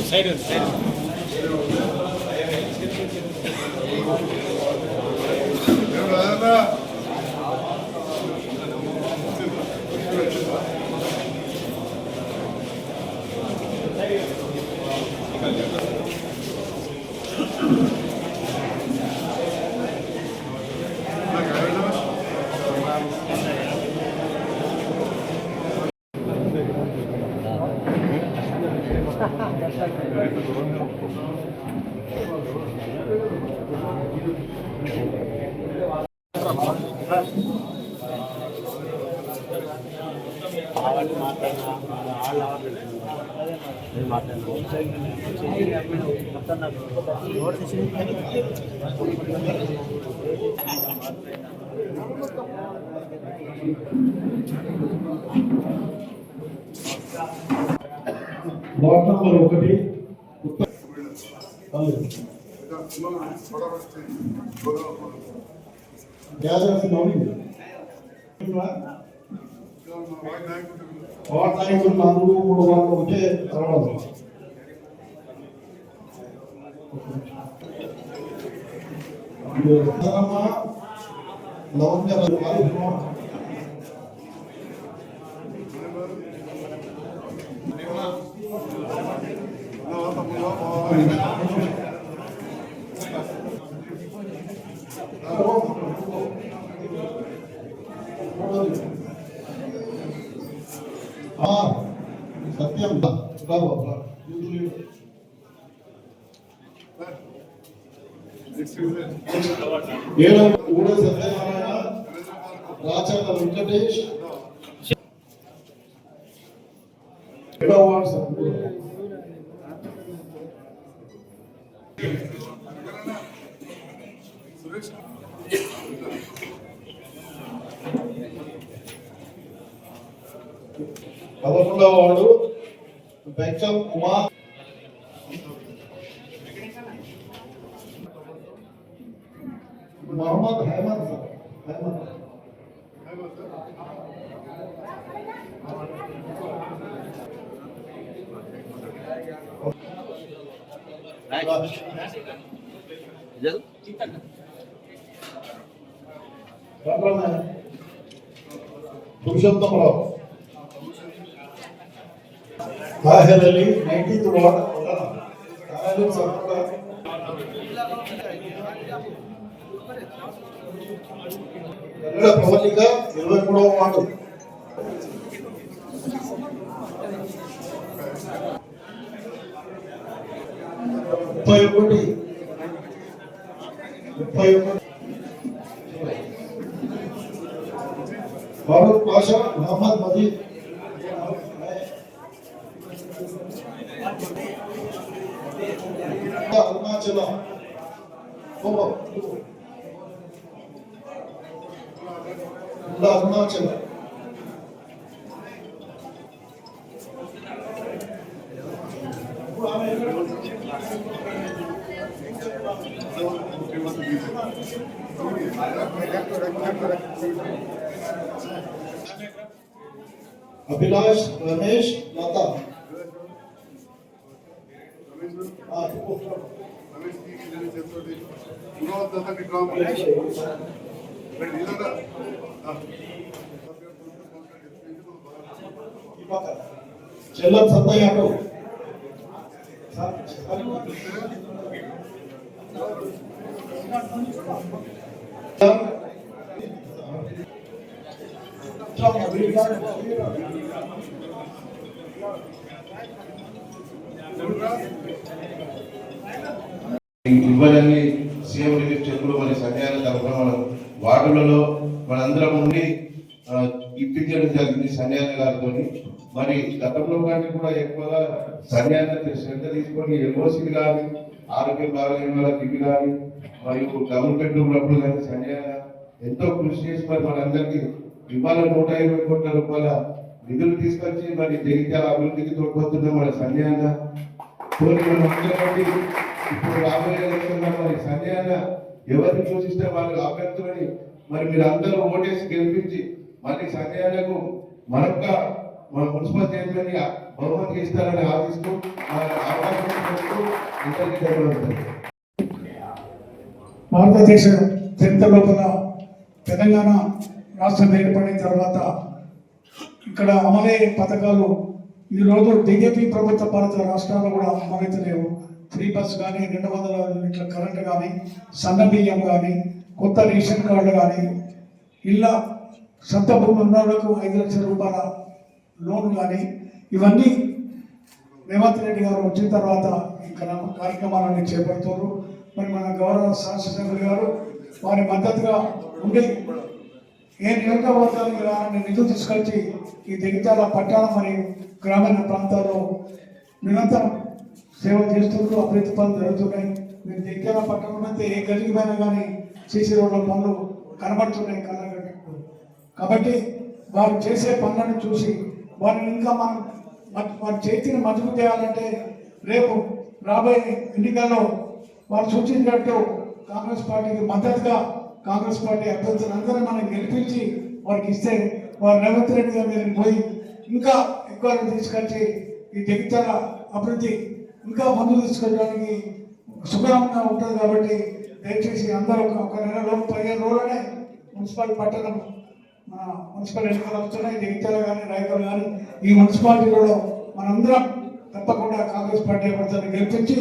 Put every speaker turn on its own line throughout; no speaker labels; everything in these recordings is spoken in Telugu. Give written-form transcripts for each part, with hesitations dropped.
సైడ్
వార్డ్ నంబర్ 1 వార్డ్ నాయకులు 4-3 వార్డులు ఉంటే రావాలి. సత్యం సత్యనారాయణ రాచర్ల వెంకటేష్ పదకొండవ ward Bencham Kumar Mohammed Haimad Purushottamarao Tahir Ali 19th ward Pravalik 23వ वार्ड फारूक पाशा मोहम्मद मजीद अरुणाचल अरुणाचल अभिलाष रमेश लता చెల్లం సత్తయ్య
ఇవ్వాలని సీఎం రిలీఫ్ చెక్కులు మరి సహాయాల తరఫున మన వార్డులలో మనందరం ఉండి ఇప్పించడం జరిగింది. సంజయ్ గారితో. మరి గతంలో కంటే కూడా ఎక్కువగా సంజయ్ శ్రద్ధ తీసుకొని ఎల్ఓసీలు కానీ ఆరోగ్యం బాగాలేని వాళ్ళకి ఇవి కానీ మరియు డబుల్ బెడ్రూమ్ డబ్బులు కానీ సంజయ్ ఎంతో కృషి చేసి మరి మనందరికీ ఇవాళ 120 కోట్ల రూపాయల నిధులు తీసుకొచ్చి మరి జగిత్యాల అభివృద్ధికి తోడ్పడుతున్న మన సంజయ్ అన్న ఇప్పుడు రాబోయే ఎలక్షన్లో మరి సంజయ్ అన్న ఎవరిని సూచిస్తే వాళ్ళు అభ్యర్థులని మరి మీరు అందరూ ఓటేసి గెలిపించి మళ్ళీ సంజయ్ అన్నకు మరొక మన మున్సిపల్ చైర్మన్ బహుమతి ఇస్తారని ఆశిస్తూ అవకాశం ఇంతకీ ధన్యవాదాలు.
భారతదేశ చరిత్ర లోపల తెలంగాణ రాష్ట్రం ఏర్పడిన తర్వాత ఇక్కడ అమలయ్యే పథకాలు ఈరోజు బీజేపీ ప్రభుత్వ భారత రాష్ట్రాల్లో కూడా అమలైతలేవు. ఫ్రీ బస్ కానీ 200 యూనిట్ల కరెంటు కానీ సన్న బియ్యం కానీ కొత్త రేషన్ కార్డు కానీ ఇళ్ళ సొంత భూమి ఉన్న వాళ్ళకు 5 లక్షల రూపాయల లోన్ కానీ ఇవన్నీ రేవంత్ రెడ్డి గారు వచ్చిన తర్వాత ఇంకా కార్యక్రమాలన్నీ చేపడుతున్నారు. మరి మన గౌరవ శాసనసభ్యులు గారు వారి మద్దతుగా ఉండి ఏ నియోజకవర్గానికి రాని నిధులు తీసుకొచ్చి ఈ జగిత్యాల పట్టణ మరియు గ్రామీణ ప్రాంతాల్లో నిరంతరం సేవ చేస్తూ అభివృద్ధి పనులు జరుగుతున్నాయి. మీరు జగిత్యాల పట్టణం అయితే ఏ గదికి పోయినా కానీ సీసీ రోడ్ల పనులు కనబడుతున్నాయి కళ్ళగట్టు. కాబట్టి వారు చేసే పనులను చూసి వారిని ఇంకా మనం వారి చేతిని మజబూతు చేయాలంటే రేపు రాబోయే ఎన్నికల్లో వారు సూచించినట్టు కాంగ్రెస్ పార్టీకి మద్దతుగా కాంగ్రెస్ పార్టీ అభ్యర్థులందరూ మనం గెలిపించి వారికి ఇస్తే వారు రేవంత్ రెడ్డి గారి దగ్గరికి పోయి ఇంకా ఎక్కువ తీసుకొచ్చి ఈ జగిత్యాల అభివృద్ధి ఇంకా ముందు తీసుకెళ్ళడానికి సుఖంగా ఉంటుంది. కాబట్టి దయచేసి అందరూ ఒక నెలలో 15 రోజులనే మున్సిపల్ పట్టణం మన మున్సిపల్ ఎన్నికలు వస్తున్నాయి. జగిత్యాల కానీ రాయకల్ కానీ ఈ మున్సిపాలిటీలలో మనందరం తప్పకుండా కాంగ్రెస్ పార్టీ అభ్యర్థులను గెలిపించి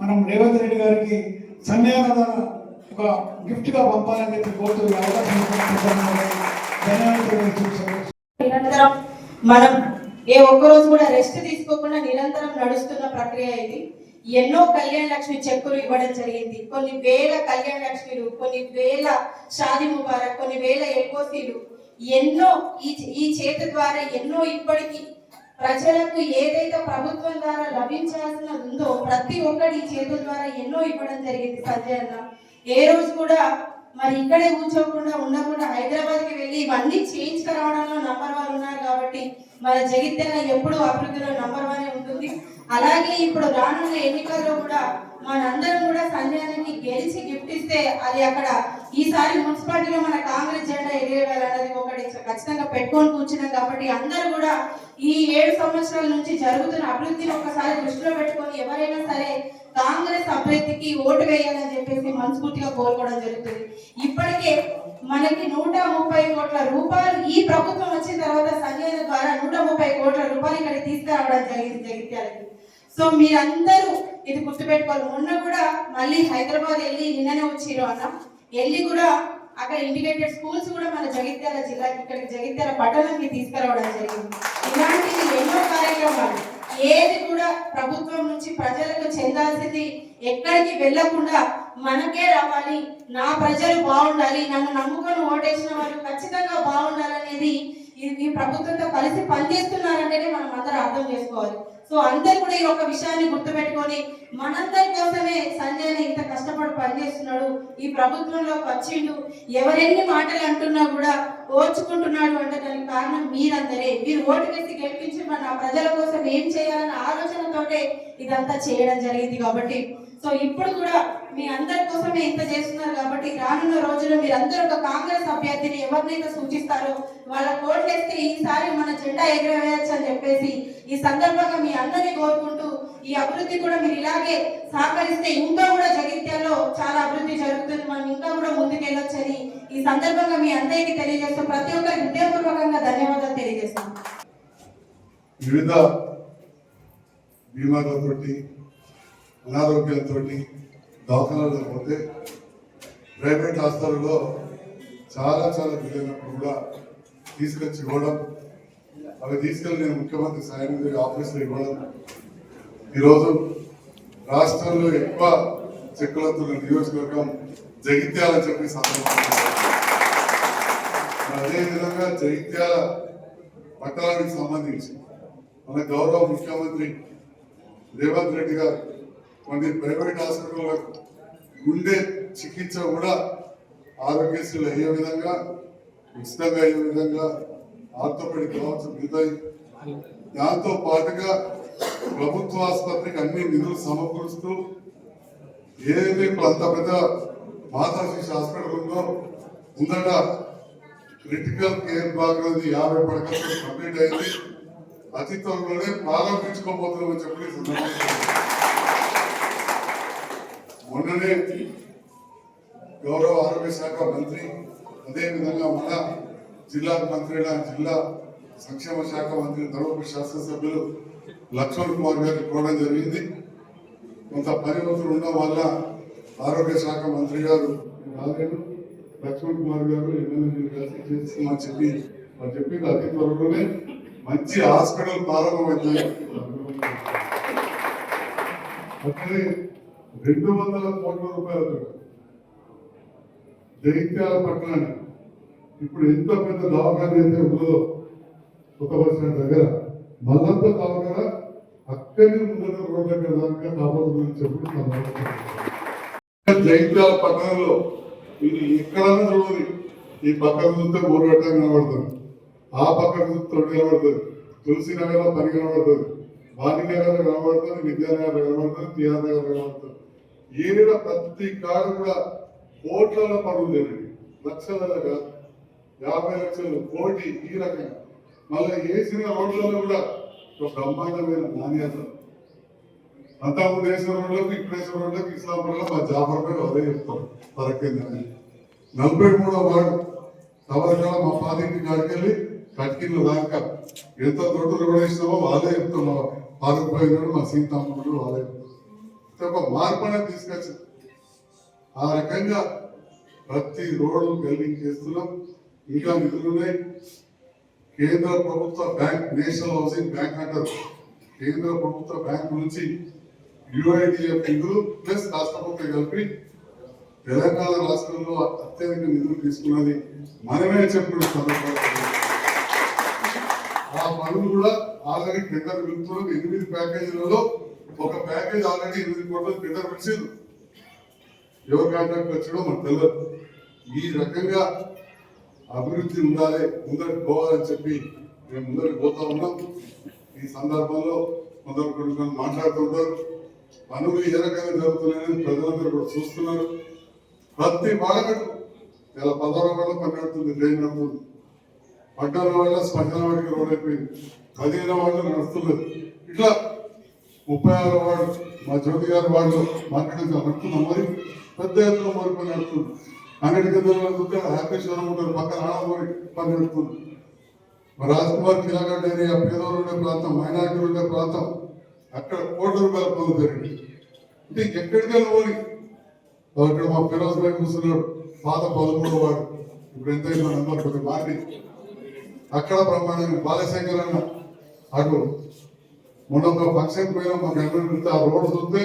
మనం రేవంత్ రెడ్డి గారికి సన్మాన ఒక గిఫ్ట్గా పంపాలని చెప్పి కోరుతూ
నిరంతరం మనం ఏ ఒక్కరోజు కూడా రెస్ట్ తీసుకోకుండా నిరంతరం నడుస్తున్న ప్రక్రియ ఇది. ఎన్నో కళ్యాణ లక్ష్మి చెక్కులు ఇవ్వడం జరిగింది. కొన్ని వేల కళ్యాణ లక్ష్మిలు, కొన్ని వేల షాదీ ముబారక్, కొన్ని వేల ఎల్ఓసీలు, ఎన్నో ఈ చేతి ద్వారా ఎన్నో ఇప్పటికీ ప్రజలకు ఏదైతే ప్రభుత్వం ద్వారా లభించాల్సిన ఉందో ప్రతి ఒక్కటి ఈ చేతుల ద్వారా ఎన్నో ఇవ్వడం జరిగింది. సంజయ్ అన్న ఏ రోజు కూడా మరి ఇక్కడే కూర్చోకుండా ఉండకుండా హైదరాబాద్కి వెళ్ళి ఇవన్నీ చేయించుకురావడంలో నంబర్ 1 ఉన్నారు. కాబట్టి మన జగిత్యాల ఎప్పుడూ అభివృద్ధిలో నంబర్ 1 ఉంటుంది. అలాగే ఇప్పుడు రానున్న ఎన్నికల్లో కూడా మనందరం కూడా సంజయానికి గెలిచి గిఫ్ట్ ఇస్తే అది అక్కడ ఈసారి మున్సిపాలిటీలో మన కాంగ్రెస్ జెండా ఎగిరేయాలన్నది ఒకటి ఖచ్చితంగా పెట్టుకొని కూర్చున్నాం. కాబట్టి అందరూ కూడా ఈ 7 సంవత్సరాల నుంచి జరుగుతున్న అభివృద్ధిని ఒకసారి దృష్టిలో పెట్టుకొని ఎవరైనా సరే కాంగ్రెస్ అభ్యర్థికి ఓటు వేయాలని చెప్పేసి మనస్ఫూర్తిగా కోరుకోవడం జరుగుతుంది. ఇప్పటికే మనకి 130 కోట్ల రూపాయలు ఈ ప్రభుత్వం వచ్చిన తర్వాత సంజయ్ ద్వారా 130 కోట్ల రూపాయలు ఇక్కడ తీసుకురావడం జరిగింది జగిత్యాలకి. సో మీరందరూ ఇది గుర్తుపెట్టుకోవాలి. మొన్న కూడా మళ్ళీ హైదరాబాద్ వెళ్ళి నిన్ననే వచ్చిరు అన్న వెళ్ళి కూడా అక్కడ ఇంటిగ్రేటెడ్ స్కూల్స్ కూడా మన జగిత్యాల జిల్లాకి ఇక్కడికి జగిత్యాల పట్టణానికి తీసుకురావడం జరిగింది. ఇలాంటివి ఎన్నో కార్యక్రమాలు ఏది కూడా ప్రభుత్వం నుంచి ప్రజలకు చెందాల్సింది ఎక్కడికి వెళ్లకుండా మనకే రావాలి, నా ప్రజలు బాగుండాలి, నన్ను నమ్ముకొని ఓటేసిన వాళ్ళు ఖచ్చితంగా బాగుండాలనేది ఈ ప్రభుత్వంతో కలిసి పనిచేస్తున్నారంటేనే మనం అందరూ అర్థం చేసుకోవాలి. సో అందరు కూడా ఈ ఒక విషయాన్ని గుర్తుపెట్టుకొని మనందరి కోసమే సంజయ్ ఇంత కష్టపడి పనిచేస్తున్నాడు, ఈ ప్రభుత్వంలోకి వచ్చిండు, ఎవరెన్ని మాటలు అంటున్నా కూడా ఓర్చుకుంటున్నాడు అంటే దానికి కారణం మీరందరే. మీరు ఓటు వేసి గెలిపించి మన ప్రజల కోసం ఏం చేయాలన్న ఆలోచనతోటే ఇదంతా చేయడం జరిగింది. కాబట్టి సో ఇప్పుడు కూడా మీ అందరి కోసమే ఇంత చేస్తున్నారు. కాబట్టి రానున్న రోజుల్లో మీరందరూ ఒక కాంగ్రెస్ అభ్యర్థిని ఎవరినైతే సూచిస్తారో వాళ్ళ కోట్లేస్తే ఈసారి మన జెండా ఎగరవేయచ్చు అని చెప్పేసి ఈ సందర్భంగా మీ అందరినీ కోరుకుంటూ ఈ అభివృద్ధి కూడా మీరు ఇలాగే సహకరిస్తే ఇంకా కూడా జగిత్యాల్లో చాలా అభివృద్ధి జరుగుతుంది, మనం ఇంకా కూడా ముందుకెళ్ళొచ్చని ఈ సందర్భంగా మీ అందరికీ తెలియజేస్తూ ప్రతి ఒక్కరికి హృదయపూర్వకంగా ధన్యవాదాలు తెలియజేస్తాం.
వివిధ బీమాలతోటి అనారోగ్యాలతో దవాఖానాలు పోతే ప్రైవేట్ హాస్పిటల్లో చాలా బిల్లున్నప్పుడు కూడా తీసుకొచ్చి ఇవ్వడం, అవి తీసుకెళ్ళి నేను ముఖ్యమంత్రి సాయనిధి ఆఫీస్లో ఇవ్వడం. ఈరోజు రాష్ట్రంలో ఎక్కువ చెక్కులతో నియోజకవర్గం జగిత్యాలని చెప్పి సందర్భంగా అదేవిధంగా జగిత్యాల పట్టణానికి సంబంధించి మన గౌరవ ముఖ్యమంత్రి రేవంత్ రెడ్డి గారు కొన్ని ప్రైవేట్ హాస్పిటల్లకు గుండె చికిత్స కూడా ఆరోగ్యశ్రీలు అయ్యే విధంగా ఉచితంగా అయ్యే విధంగా ఆర్థోపెడిక్ కావచ్చు మిగతాయి దాంతో పాటుగా ప్రభుత్వ ఆసుపత్రికి అన్ని నిధులు సమకూరుస్తూ ఏదైతే ఇప్పుడు అంత పెద్ద మాతా శిశు హాస్పిటల్ ఉందో ముందట క్రిటికల్ కేర్ బ్లాక్ అనేది 50 పడకలతో కంప్లీట్ అయింది. అతి త్వరలోనే ప్రారంభించుకోబోతున్నామని చెప్పి మొన్ననే గౌరవ ఆరోగ్య శాఖ మంత్రి అదేవిధంగా మన జిల్లా మంత్రి జిల్లా సంక్షేమ శాఖ మంత్రి ధర్మపురి శాసనసభ్యులు లక్ష్మణ్ కుమార్ గారికి కోరడం జరిగింది. కొంత పరివర్తన ఉండడం వల్ల ఆరోగ్య శాఖ మంత్రి గారు రాలేదు. లక్ష్మణ్ కుమార్ గారు ఎమ్మెల్యే కలిసి చేస్తున్నామని చెప్పి వాళ్ళు చెప్పి అతి త్వరలోనే మంచి హాస్పిటల్ ప్రారంభమవుతాయి. అట్లనే 200 కోట్ల రూపాయలతో జగిత్యాల పట్టణాన్ని ఇప్పుడు ఎంత పెద్ద దవాఖాన అయితే ఉందో కొత్త బస్ స్టాండ్ దగ్గర మల్లంత దవాఖాన అక్కడి ముందర రోడ్ల దగ్గర దాకా కాబోతుందని చెప్పి జగిత్యాల పట్టణంలో ఇది ఎక్కడన్నా చూడండి. ఈ పక్కన చూస్తే బోరుగట్ట కనబడుతుంది, ఆ పక్కన చూస్తే తొట్టి కనబడుతుంది, తులసి నగర్లో పని కనబడుతుంది, భాగ్యనగర్ కనబడుతుంది, విద్యానగర్ కనబడుతుంది, టిఆర్ నగర్ కనబడుతుంది. ఏడ ప్రతి కాడు కూడా కోట్ల పనులు లేదండి, లక్షలలో కాదు, 50 లక్షలు కోటి ఈ రకంగా. మళ్ళీ వేసిన రోడ్లలో కూడా ఒక బ్రహ్మాండమైన నాణ్యత. అంతకుముందు వేసిన రోడ్లకు ఇప్పుడు వేసిన రోడ్లకు ఇస్లాంపూర్లో మా జాఫర్ పేరు అదే చెప్తాం పరకేంద్ర 43వ వార్డు తవరకాల మా పాదింటి కాడికి వెళ్ళి కట్కిళ్ళు దాకా ఎంత దొడ్డు రోడ్ వేసినామో వాళ్ళే చెప్తాం. మా పాదకపోయినాడు మా సీతామ్మడు వాళ్ళే చెప్తాం. ఒక మార్పు అనేది తీసుకొచ్చింది. ఆ రకంగా ప్రతి రోడ్డు బిల్డింగ్ చేస్తున్నాం. ఇంకా నిధులున్నాయి. కేంద్ర ప్రభుత్వ బ్యాంక్, నేషనల్ హౌసింగ్ బ్యాంక్ అంటారు, కేంద్ర ప్రభుత్వ బ్యాంక్ నుంచి యుఐడిఎఫ్ నిధులు ప్లస్ రాష్ట్ర ప్రభుత్వం కలిపి తెలంగాణ రాష్ట్రంలో అత్యధిక నిధులు తీసుకున్నది మనమే చెప్పిన సందర్భాలు. ఆ పనులు కూడా ఆల్రెడీ టెండర్ పిలుపుతున్నారు. 8 ప్యాకేజీలలో ఒక ప్యాకేజ్ ఆల్రెడీ 8 కోట్ల టెండర్ పిలిచింది. ఎవరు కాంట్రాక్ట్ వచ్చాడో మనకు తెలియదు. ఈ రకంగా అభివృద్ధి ఉండాలి, ముందరికి పోవాలని చెప్పి మేము ముందరికి పోతా ఉన్నాం. ఈ సందర్భంలో కొందరు కొన్ని మాట్లాడుతుంటారు. పనులు ఏ రకంగా జరుగుతున్నాయని ప్రజలందరూ కూడా చూస్తున్నారు. ప్రతి వాడకట్టు ఇలా 16 వాడలో పని నడుతుంది, డ్రైన్ నడుతుంది. 18 వాడలో స్పందన వాడికి రోడ్ అయిపోయింది, 15 వాడలో నడుస్తున్నది. ఇట్లా 36 వార్డు మా జ్యోతి గారి వార్డులో మార్కెట్ నడుతున్నాం. మరి పెద్ద ఎత్తున మరి పని నడుస్తుంది. అన్నిటికీ హ్యాపీశ్వరం ఉంటారు, పక్కన ఆడమని పని నడుస్తుంది. రాజ్ కుమార్ కిలాగడ్డ ఏరియా పేదోళ్ళు ఉండే ప్రాంతం, మైనార్టీలు ఉండే ప్రాంతం, అక్కడ కోట్ల రూపాయల పనులు జరిగింది. అంటే ఎక్కడికైనా పోని ఇక్కడ మా ఫిరోజ్ భాయ్ కూర్చున్నాడు, పాత 13వ వార్డు, ఇప్పుడు ఎంత నంబర్ కొద్ది మారి అక్కడ బ్రహ్మాండంగా బాలశంకర్ అన్న అటు మొన్న ఒక ఫంక్షన్ పోయినా మాకు ఎక్కడ ఆ రోడ్డు చూస్తే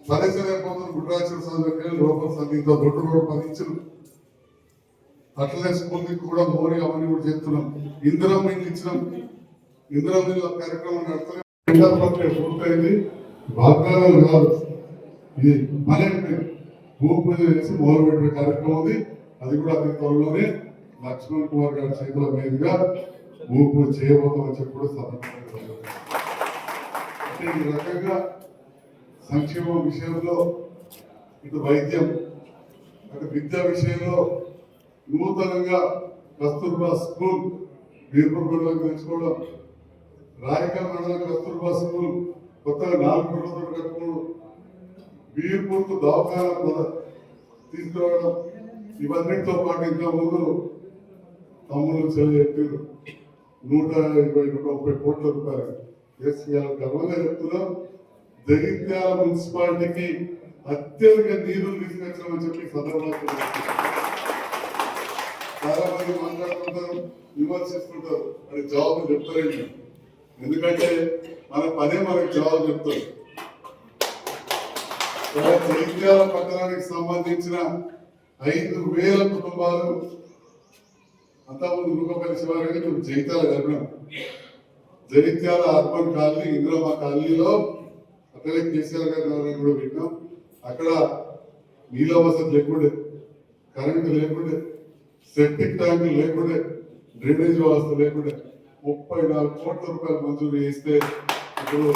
పరిసరైపోతున్న గుడ్రాచర సందర్భంగా లోపల సంగీత దొడ్డు రోడ్డు పదించు. అట్లనే స్కూల్ కూడా మోరీ అవన్నీ కూడా చెప్తున్నాం. ఇందిరా మిల్లు ఇచ్చినాం. ఇందిరా మిల్లు కార్యక్రమం నడుపుతున్నాం. పూర్తయింది. వాగ్దానాలు కాదు, ఇది మన భూమి పూజ చేసి మొదలు పెట్టే కార్యక్రమం ఉంది. అది కూడా అతి త్వరలోనే లక్ష్మణ్ కుమార్ గారి చేతుల మీదుగా భూమి పూజ చేయబోతామని చెప్పి కూడా సందర్భంగా ఈ రకంగా సంక్షేమ విషయంలో ఇటు వైద్యం, అటు విద్యా విషయంలో నూతనంగా కస్తూర్బా స్కూల్ వీర్పూర్లో తెచ్చుకోవడం, రాయకల్ మండలం కస్తూర్బా స్కూల్ కొత్తగా 4 కోట్లతో కట్టుకోవడం, వీర్పూర్కు దవాఖాన తీసుకురావడం, ఇవన్నిటితో పాటు ఇంకా ముందు తమ్ముళ్ళు చెల్లి చెప్పారు 120-130 కోట్ల రూపాయలు గర్వంగా చెప్తున్నాం. జగిత్యాల మున్సిపాలిటీకి అత్యధిక నిధులు తీసుకొచ్చామని చెప్పి సందర్భంగా చాలా మంది మాట్లాడుతుంటారు, విమర్శిస్తుంటారు, అది జవాబు చెప్తారండి. ఎందుకంటే మన పనే మనకు జవాబు చెప్తారు. జగిత్యాల పట్టణానికి సంబంధించిన 5,000 కుటుంబాలు అంతకుముందు నూకపల్లి శివారెడ్డి మేము జైత్యాల జరిపినాం. జైత్యాల అర్బన్ కాలనీ ఇందిరమ్మ కాలనీలో అక్కడే కేసీఆర్ గారి గవర్నమెంట్ కూడా పెట్టినాం. అక్కడ నీళ్ళ వసతి లేకుండే, కరెంటు లేకుండే, సెప్టిక్ ట్యాంకులు లేకుండే, డ్రైనేజ్ వ్యవస్థ లేకుండే 34 కోట్ల రూపాయలు మంజూరు చేస్తే ఇప్పుడు